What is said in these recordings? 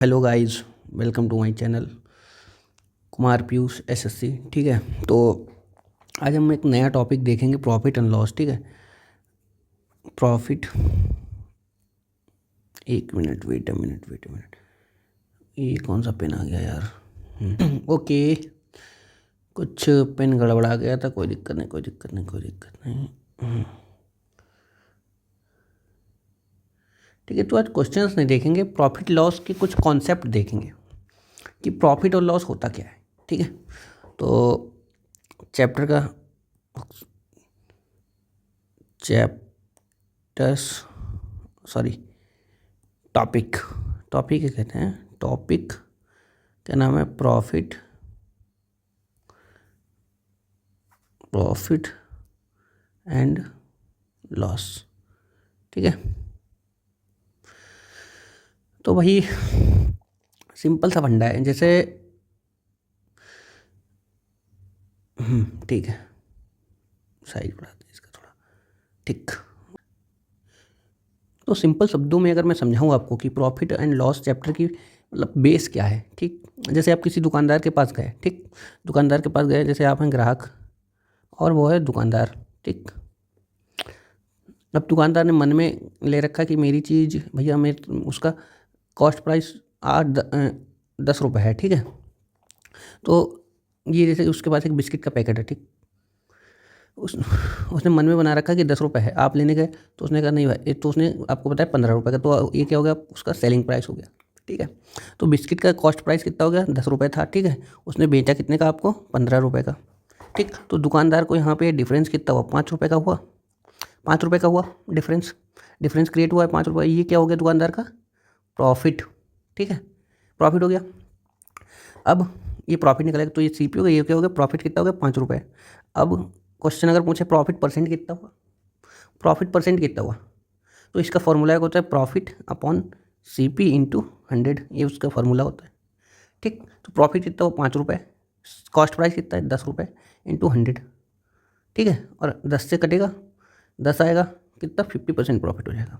Hello guys, welcome to my channel Kumar Piyush SSC. ठीक है, तो आज हम एक नया टॉपिक देखेंगे, प्रॉफिट एंड लॉस। ठीक है, प्रॉफिट, एक मिनट, वेट अ मिनट, ये कौन सा पेन आ गया यार। ओके, कुछ पेन गड़बड़ा गया था, कोई दिक्कत नहीं। ठीक है, तो आज क्वेश्चंस नहीं देखेंगे, प्रॉफिट लॉस के कुछ कॉन्सेप्ट देखेंगे कि प्रॉफिट और लॉस होता क्या है। ठीक है, तो चैप्टर का चैप्टर्स सॉरी टॉपिक टॉपिक क्या कहते हैं, टॉपिक क्या नाम है, प्रॉफिट एंड लॉस। ठीक है, तो वही सिंपल सा फंडा है, जैसे ठीक है, साइज बढ़ा दें इसका थोड़ा। ठीक, तो सिंपल शब्दों में अगर मैं समझाऊँ आपको कि प्रॉफिट एंड लॉस चैप्टर की मतलब बेस क्या है। ठीक, जैसे आप किसी दुकानदार के पास गए, ठीक, दुकानदार के पास गए, जैसे आप हैं ग्राहक और वो है दुकानदार। ठीक, अब दुकानदार ने मन में ले रखा कि मेरी चीज़ भैया, मैं उसका कॉस्ट प्राइस 10 रुपये है। ठीक है, तो ये जैसे उसके पास एक बिस्किट का पैकेट है। ठीक, उस उसने मन में बना रखा कि 10 रुपये है, आप लेने गए तो उसने कहा नहीं भाई, तो उसने आपको बताया 15 रुपये का, तो ये क्या हो गया, उसका सेलिंग प्राइस हो गया। ठीक है, तो बिस्किट का कॉस्ट प्राइस कितना हो गया, 10 रुपये था। ठीक है, उसने बेचा कितने का आपको, 15 रुपये का। ठीक, तो दुकानदार को यहाँ पे डिफरेंस कितना हुआ, 5 रुपये का हुआ। 5 रुपये का हुआ डिफरेंस, डिफरेंस क्रिएट हुआ है 5 रुपये। ये क्या हो गया दुकानदार का प्रॉफिट। ठीक है, प्रॉफिट हो गया। अब ये प्रॉफिट निकलेगा तो ये सीपी हो गया, ये क्या हो गया, प्रॉफिट कितना हो गया, 5 रुपये। अब क्वेश्चन अगर पूछे प्रॉफिट परसेंट कितना हुआ, प्रॉफिट परसेंट कितना हुआ, तो इसका फॉर्मूला होता है प्रॉफिट अपॉन सीपी इंटू 100, ये उसका फॉर्मूला होता है। ठीक, तो प्रॉफिट कितना हुआ, 5 रुपये, कॉस्ट प्राइस कितना है, 10 रुपये इंटू 100। ठीक है, और 10 से कटेगा 10 आएगा, कितना, 50% प्रॉफिट हो जाएगा।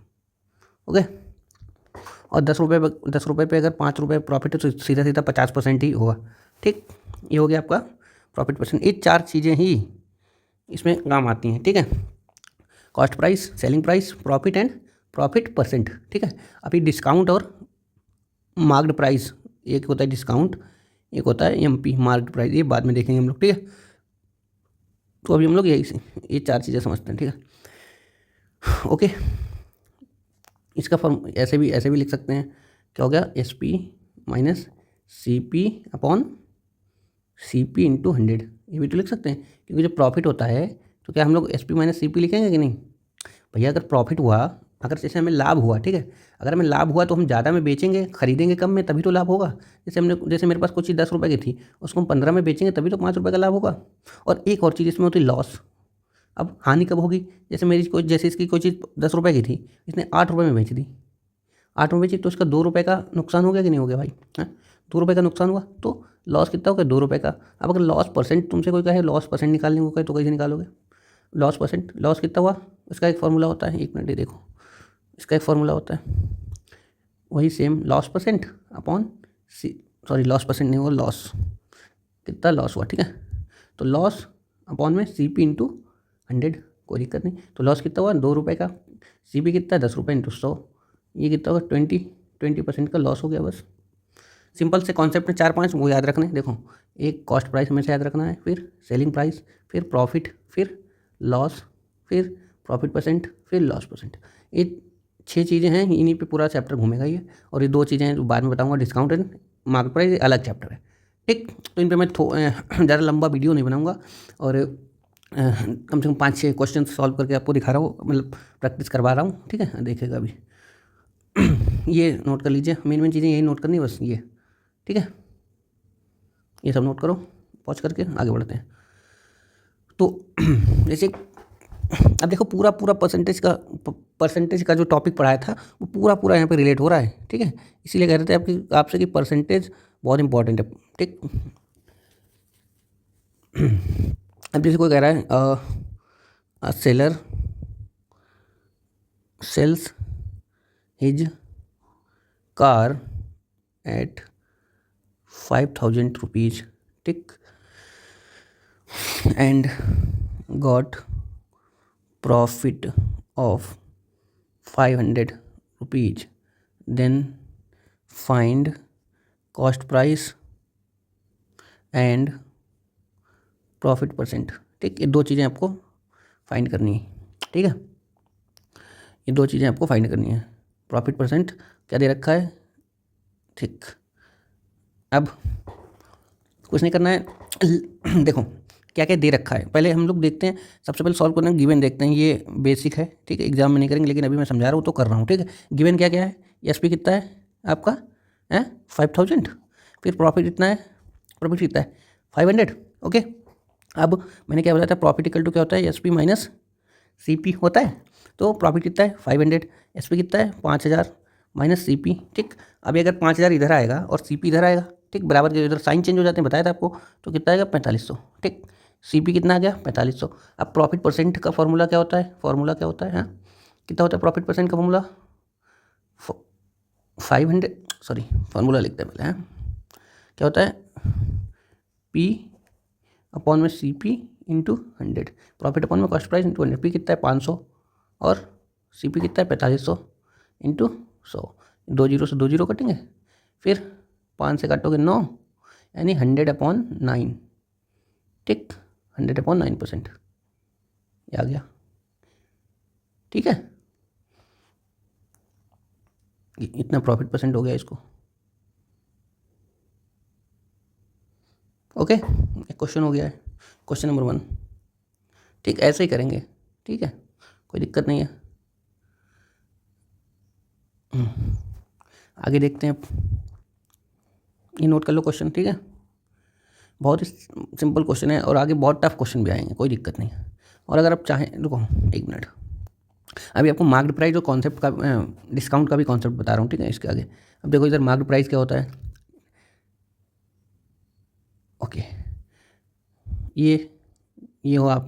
ओके, और 10 रुपये पे अगर 5 रुपये प्रॉफिट है तो सीधा सीधा 50% ही होगा। ठीक, ये हो गया आपका प्रॉफिट परसेंट। ये 4 चीज़ें ही इसमें काम आती हैं। ठीक है, cost price, selling price, profit and profit percent. ठीक है, अभी डिस्काउंट और मार्क्ड प्राइस, एक होता है डिस्काउंट, एक होता है एमपी मार्क्ड प्राइस, ये बाद में देखेंगे हम लोग। ठीक है, तो अभी हम लोग ये 4 चीज़ें समझते हैं। ठीक है, ओके, इसका फॉर्म ऐसे भी लिख सकते हैं, क्या हो गया, S P minus C P upon C P into 100, ये भी तो लिख सकते हैं, क्योंकि जो प्रॉफिट होता है तो क्या हम लोग S P minus C P लिखेंगे कि नहीं भैया। अगर प्रॉफिट हुआ, अगर जैसे हमें लाभ हुआ, ठीक है, अगर हमें लाभ हुआ तो हम ज़्यादा में बेचेंगे, खरीदेंगे कम में, तभी तो लाभ होगा। जैसे मेरे पास कुछ चीज़ 10 रुपये की थी, उसको हम 15 में बेचेंगे, तभी तो 5 रुपये का लाभ होगा। और एक और चीज़ इसमें होती है लॉस। अब हानि कब होगी, जैसे इसकी कोई चीज़ 10 रुपये की थी, इसने 8 रुपये में बेच दी, 8 में बेची, तो इसका 2 रुपये का नुकसान हो गया कि नहीं हो गया भाई, हाँ, 2 रुपये का नुकसान हुआ, तो लॉस कितना हो गया, 2 रुपये का। अब अगर लॉस परसेंट तुमसे कोई कहे, लॉस परसेंट निकालने को कहे, तो कैसे निकालोगे लॉस परसेंट, लॉस कितना हुआ, इसका एक फार्मूला होता है, एक मिनट ये देखो, इसका एक फार्मूला होता है, वही same loss percent upon loss percent नहीं हुआ, लॉस कितना लॉस हुआ। ठीक है, तो लॉस अपॉन में सी पी इंटू 100, कोई दिक्कत नहीं। तो लॉस कितना हुआ, 2 रुपये का, सी पी कितना है, 10 रुपये इंटू 100, ये कितना होगा, 20% का लॉस हो गया। बस सिंपल से कॉन्सेप्ट में 4-5 वो याद रखने। देखो, एक कॉस्ट प्राइस हमेशा याद रखना है, फिर सेलिंग प्राइस, फिर प्रॉफिट, फिर लॉस, फिर प्रॉफिट परसेंट, फिर लॉस परसेंट। ये 6 चीज़ें हैं, इन्हीं पे पूरा चैप्टर घूमेगा ये। और ये 2 चीज़ें हैं जो बाद में बताऊंगा, डिस्काउंट एंड मार्केट प्राइस, अलग चैप्टर है। ठीक, तो इन पर मैं ज़्यादा लंबा वीडियो नहीं बनाऊंगा, और कम से कम 5-6 क्वेश्चन सॉल्व करके आपको दिखा रहा हूँ, मतलब प्रैक्टिस करवा रहा हूँ। ठीक है, देखिएगा अभी। ये नोट कर लीजिए, मेन चीज़ें यही नोट करनी है बस, ये। ठीक है, ये सब नोट करो, पॉज करके आगे बढ़ते हैं। तो जैसे अब देखो, पूरा परसेंटेज का जो टॉपिक पढ़ाया था, वो पूरा यहाँ पे रिलेट हो रहा है। ठीक है, इसीलिए कह रहे थे आपसे कि परसेंटेज बहुत इंपॉर्टेंट है। ठीक, अब जैसे कोई कह रहा है seller sells his car at 5,000 rupees, ठीक, and got profit of 500 rupees, then find cost price and profit percent. ठीक, ये दो चीज़ें आपको फाइंड करनी है। ठीक है, ये दो चीज़ें आपको फाइंड करनी है। प्रॉफिट परसेंट क्या दे रखा है, ठीक। अब कुछ नहीं करना है देखो क्या क्या दे रखा है, पहले हम लोग देखते हैं। सबसे पहले सॉल्व करना है, गिवन देखते हैं, ये बेसिक है, ठीक है, एग्जाम में नहीं करेंगे लेकिन अभी मैं समझा रहा हूँ तो कर रहा हूँ। ठीक है, गिवन क्या क्या है, एसपी कितना है आपका, है 5,000, फिर प्रॉफिट कितना है, प्रॉफिट कितना है 500। ओके, अब मैंने क्या बताया था, प्रॉफिट इक्वल टू क्या होता है, एसपी माइनस सीपी होता है। तो प्रॉफिट कितना है 500, एसपी कितना है 5,000 माइनस सीपी। ठीक, अभी अगर 5,000 इधर आएगा और सीपी इधर आएगा, ठीक, बराबर के इधर साइन चेंज हो जाते हैं, बताया था आपको, तो कितना आएगा 4500। ठीक, सीपी कितना आ गया 4500। अब प्रॉफिट परसेंट का फॉर्मूला क्या होता है, फॉर्मूला क्या होता है, हाँ कितना होता है प्रॉफिट परसेंट का फॉर्मूला, 500, सॉरी फॉर्मूला लिखते हैं पहले, हाँ क्या होता है, पी अपॉन में C P into 100, profit upon में कॉस्ट प्राइस इंटू 100। पी कितना है 500 और सी पी कितना है 4500 इंटू 100, 2 जीरो से 2 जीरो कटेंगे, फिर 5 से काटोगे 9, यानी 100/9। ठीक, 100/9% ये आ गया। ठीक है, इतना प्रॉफिट परसेंट हो गया इसको। ओके, एक क्वेश्चन हो गया है, क्वेश्चन नंबर 1। ठीक, ऐसे ही करेंगे, ठीक है, कोई दिक्कत नहीं है। आगे देखते हैं, ये नोट कर लो क्वेश्चन, ठीक है, बहुत ही सिंपल क्वेश्चन है और आगे बहुत टफ क्वेश्चन भी आएंगे, कोई दिक्कत नहीं है। और अगर आप चाहें, रुको 1 मिनट, अभी आपको मार्क्ड प्राइस और कॉन्सेप्ट का, डिस्काउंट का भी कॉन्सेप्ट बता रहा हूँ, ठीक है, इसके आगे। अब देखो इधर मार्क्ड प्राइस क्या होता है, ओके, ये हो आप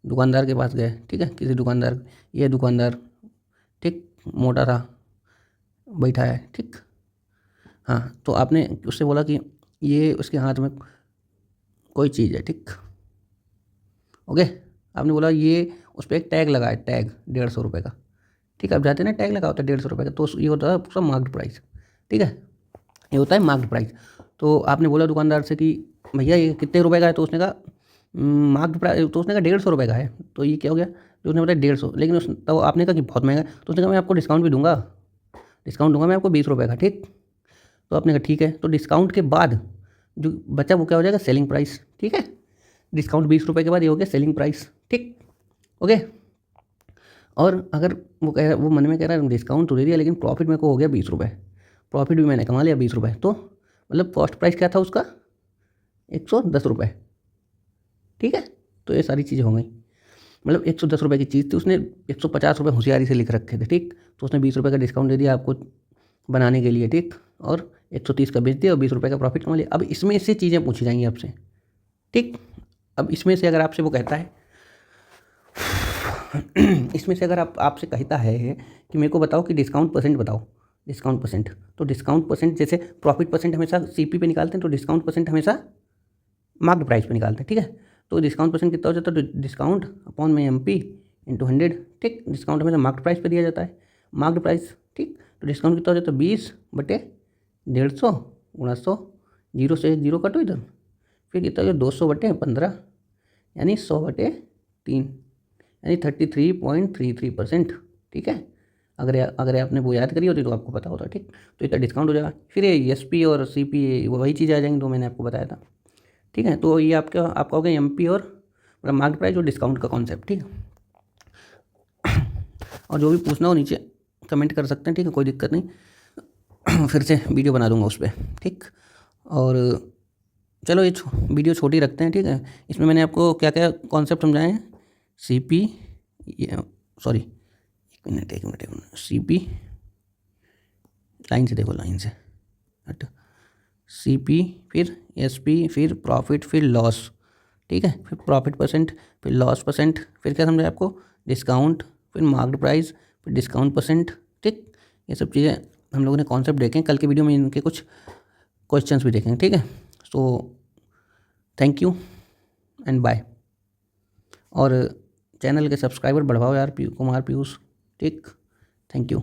दुकानदार के पास गए, ठीक है, किसी दुकानदार, ये दुकानदार, ठीक, मोटा था, बैठा है, ठीक, हाँ, तो आपने उससे बोला कि ये उसके हाथ में कोई चीज़ है, ठीक, ओके, आपने बोला ये उस पर एक टैग लगा है, टैग 150 रुपये का, ठीक है, आप जाते हैं ना, टैग लगा होता है 150 रुपये का, तो ये होता है उसका मार्क्ड प्राइस। ठीक है, ये होता है मार्क्ड प्राइस। तो आपने बोला दुकानदार से कि भैया ये कितने रुपए का है, तो उसने कहा मार्क्ड प्राइस, तो उसने कहा 150 रुपये का है। तो ये क्या हो गया, जो उसने बताया 150, लेकिन तो आपने कहा कि बहुत महंगा है, तो उसने कहा मैं आपको डिस्काउंट भी दूंगा, डिस्काउंट दूंगा मैं आपको 20 रुपये का। ठीक, तो आपने कहा ठीक है, तो डिस्काउंट के बाद जो बचा वो क्या हो जाएगा, सेलिंग प्राइस। ठीक है, डिस्काउंट 20 रुपये के बाद ये हो गया सेलिंग प्राइस। ठीक, ओके, और अगर वो कह रहा, वो मन में कह रहा है डिस्काउंट तो दे दिया लेकिन प्रॉफिट मेरे को हो गया 20 रुपये, प्रॉफिट भी मैंने कमा लिया 20 रुपये, तो मतलब कॉस्ट प्राइस क्या था उसका 110 रुपये। ठीक है, तो ये सारी चीज़ें हो गई, मतलब 110 रुपये की चीज़ थी, उसने 150 रुपये होशियारी से लिख रखे थे। ठीक, तो उसने 20 रुपये का डिस्काउंट दे दिया आपको बनाने के लिए, ठीक, और 130 का बेच दिया और 20 रुपये का प्रॉफिट कमा लिया। अब इसमें से चीज़ें पूछी जाएंगी आपसे, ठीक, अब इसमें से अगर आपसे वो कहता है इसमें से अगर आपसे कहता है कि मेरे को बताओ कि डिस्काउंट परसेंट बताओ, डिस्काउंट परसेंट, तो डिस्काउंट परसेंट जैसे प्रॉफिट परसेंट हमेशा सीपी पे निकालते हैं, तो डिस्काउंट परसेंट हमेशा मार्क्ड प्राइस पे निकालते हैं। ठीक है, तो डिस्काउंट परसेंट कितना हो जाता है, तो डिस्काउंट अपॉन में एम पी इंटू 100। ठीक, डिस्काउंट हमेशा मार्क्ड प्राइस पे दिया जाता है, मार्क्ड प्राइस। ठीक, तो डिस्काउंट कितना हो जाता है 20/150 गुणा 100, 0 से 0 कटो इधर, फिर कितना हो जाए 200/15, यानी 100/3, यानी 33.33%। ठीक है, अगर आपने वो याद करी होती तो आपको पता होता। ठीक, तो इतना डिस्काउंट हो जाएगा, फिर ये एस पी और सी पी वही चीज़ आ जाएंगी तो मैंने आपको बताया था। ठीक है, तो ये आपका हो गया एम पी और मतलब मार्केट प्राइस और डिस्काउंट का कॉन्सेप्ट। ठीक है, और जो भी पूछना हो नीचे कमेंट कर सकते हैं, ठीक है, कोई दिक्कत नहीं, फिर से वीडियो बना दूंगा उस पर। ठीक, और चलो ये वीडियो छोटी रखते हैं। ठीक है, इसमें मैंने आपको क्या क्या कॉन्सेप्ट समझाए हैं, सी पी, सॉरी एक मिनट, सी पी, लाइन से देखो, लाइन से हट, सी पी, फिर एस पी, फिर प्रॉफिट, फिर लॉस। ठीक है, फिर प्रॉफिट परसेंट, फिर लॉस परसेंट, फिर क्या समझा आपको, डिस्काउंट, फिर मार्क्ड प्राइस, फिर डिस्काउंट परसेंट। ठीक, ये सब चीज़ें हम लोगों ने कॉन्सेप्ट देखे, कल के वीडियो में इनके कुछ क्वेश्चंस भी देखेंगे, ठीक है। So thank you and bye. और चैनल के सब्सक्राइबर बढ़वाओ यार, कुमार पीयूष, ठीक। Thank you.